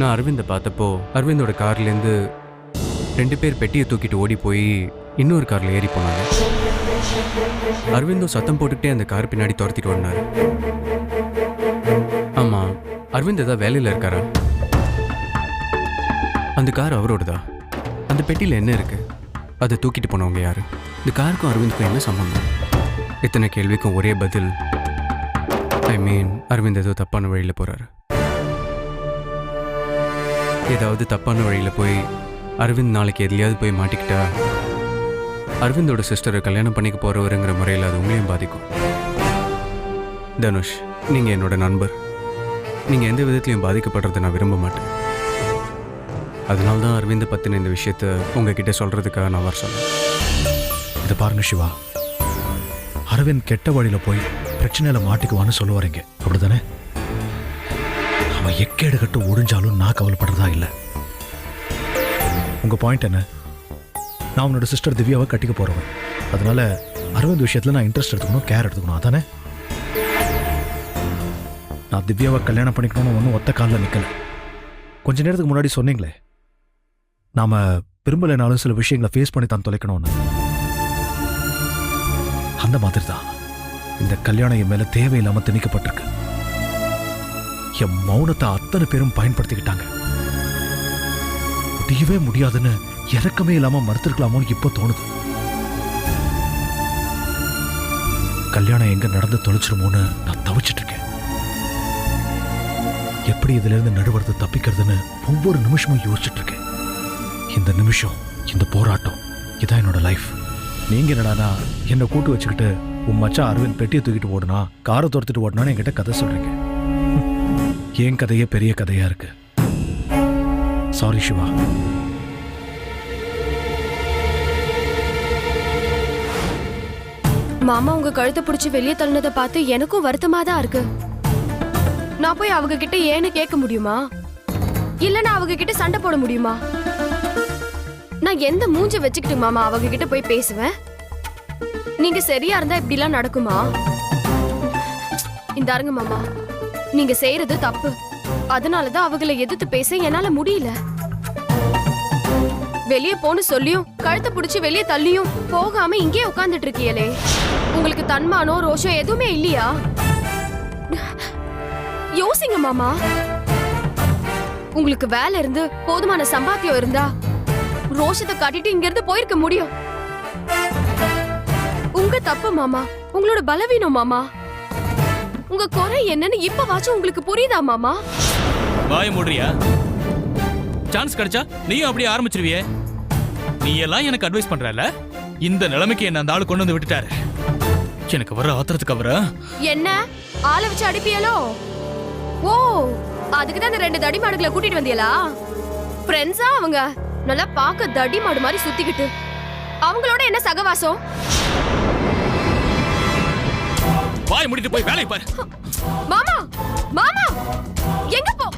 நான் அரவிந்தை பார்த்தப்போ அரவிந்தோட கார்லேருந்து 2 பேர் பெட்டியை தூக்கிட்டு ஓடி போய் இன்னொரு காரில் ஏறி போனாங்க. அரவிந்தும் சத்தம் போட்டுக்கிட்டே அந்த கார் பின்னாடி துரத்திட்டு ஓடினாரு. ஆமாம், அரவிந்த் ஏதாவது வேலையில் இருக்காரா? அந்த கார் அவரோடதா? அந்த பெட்டியில் என்ன இருக்கு? அதை தூக்கிட்டு போனவங்க யாரு? இந்த காருக்கும் அரவிந்துக்கும் என்ன சம்பந்தம்? இத்தனை கேள்விக்கும் ஒரே பதில், அரவிந்த் ஏதோ தப்பான வழியில் போறாரு. ஏதாவது தப்பான வழியில் போய் அரவிந்த் நாளைக்கு எதுலையாவது போய் மாட்டிக்கிட்டா அரவிந்தோட சிஸ்டரை கல்யாணம் பண்ணிக்க போறவருங்கிற முறையில் அது உங்களையும் பாதிக்கும். தனுஷ், நீங்கள் என்னோட நண்பர். நீங்கள் எந்த விதத்துலையும் பாதிக்கப்படுறதை நான் விரும்ப மாட்டேன். அதனால தான் அரவிந்தை பற்றின இந்த விஷயத்த உங்ககிட்ட சொல்கிறதுக்காக நான் வர சொன்னேன். இதை பாருங்க சிவா, அரவிந்த் கெட்ட வழியில் போய் பிரச்சனையில் மாட்டிக்குவான்னு சொல்ல வரீங்க, அப்படிதானே? அவன் எக்கேடு கட்டு ஒடிஞ்சாலும் நான் கவலைப்படுறதா இல்லை. உங்கள் பாயிண்ட் என்ன? நான் உன்னோட சிஸ்டர் திவ்யாவை கட்டிக்க போகிறவன். அதனால அரவிந்த் விஷயத்தில் நான் இன்ட்ரெஸ்ட் எடுத்துக்கணும், கேர் எடுத்துக்கணும், அதானே? நான் திவ்யாவை கல்யாணம் பண்ணிக்கணும்னு ஒன்றும் ஒத்த காலில் நிற்கல. கொஞ்ச நேரத்துக்கு முன்னாடி சொன்னீங்களே, நாம விரும்பலைனாலும் சில விஷயங்களை ஃபேஸ் பண்ணி தான் தொலைக்கணும்னு. அந்த மாதிரி தான் இந்த கல்யாணம் என் மேல தேவையில்லாம திணிக்கப்பட்டிருக்கு. என் மௌனத்தை அத்தனை பேரும் பயன்படுத்திக்கிட்டாங்க. முடியவே முடியாதுன்னு இறக்கமே இல்லாம மறுத்திருக்கலாமோன்னு இப்போ தோணுது. கல்யாணம் எங்க நடந்து தொலைச்சிருமோன்னு நான் தவிச்சிட்டு இருக்கேன். எப்படி இதுல இருந்து நடுவரது தப்பிக்கிறதுன்னு ஒவ்வொரு நிமிஷமும் யோசிச்சுட்டு இருக்கேன். இந்த நிமிஷம், இந்த போராட்டம், இதான் என்னோட லைஃப். நீங்க என்னடானா என்னை கூட்டு வச்சுக்கிட்டு உன் மச்சான் அரவிந்த் பெட்டியை தூக்கிட்டு ஓடுனா, காரை துரத்துட்டு ஓடுனான்னு என்கிட்ட கதை சொல்றீங்க. என் கதையே பெரிய கதையா இருக்கு. சாரி சிவா. மாமா உங்க கழுத்தை பிடிச்சி வெளியே தள்ளினதை பார்த்து எனக்கும் வருத்தமா தான் இருக்கு. நான் போய் அவங்க கிட்ட ஏன்னு கேட்க முடியுமா? இல்லன்னா அவங்க கிட்ட சண்டை போட முடியுமா? நான் எந்த மூஞ்ச வச்சுக்கிட்டு மாமா அவங்க கிட்ட போய் பேசுவேன்? நீங்க சரியா இருந்தா இப்படி எல்லாம் நடக்குமா? இந்தாருங்க மாமா, நீங்க செய்யறது தப்பு. அதனாலதான் அவங்களை எதிர்த்து பேச என்னால முடியல. வெளியே போன்னு சொல்லியும் கழுத்தை பிடிச்சி வெளியே தள்ளியும் போகாம இங்கே உட்கார்ந்துட்டு இருக்கியலே, உங்களுக்கு தன்மானோ ரோஷம் எதுவுமே இல்லையா? யோசிங்க மாமா. உங்களுக்கு வேலை இருந்து போதுமான சம்பாத்தியம் இருந்தா ரோஷத்தை காட்டிட்டு இங்க இருந்து போயிருக்க முடியும். உங்க தப்பு மாமா, உங்களோட பலவீனம் மாமா. உங்க குறை என்னன்னு இப்பவாச்சும் உங்களுக்கு புரியுதா மாமா? வாய் மூடுறியா? சான்ஸ் கிடைச்சா நீயும் அப்படியே ஆரம்பிச்சிருவியே. நீ எல்லாம் எனக்கு அட்வைஸ் பண்றல, இந்த நிலைமைக்கு என்ன அந்த ஆளு கொண்டு வந்து விட்டுட்டாரு. எனக்கு வர ஆத்திரத்துக்கு அவர என்ன ஆளை வச்சு அடிப்பியலோ? ஓ, அதுக்குதான் இந்த 2 தடி மாடுகளை கூட்டிட்டு வந்தியலா? ஃப்ரெண்ட்ஸா அவங்க? நல்லா பாக்க தடி மாடு மாதிரி சுத்திக்கிட்டு அவங்களோட என்ன சகவாசம்? வாய் மூடிட்டு போய் வேலையை பாரு. மாமா, மாமா எங்க போ?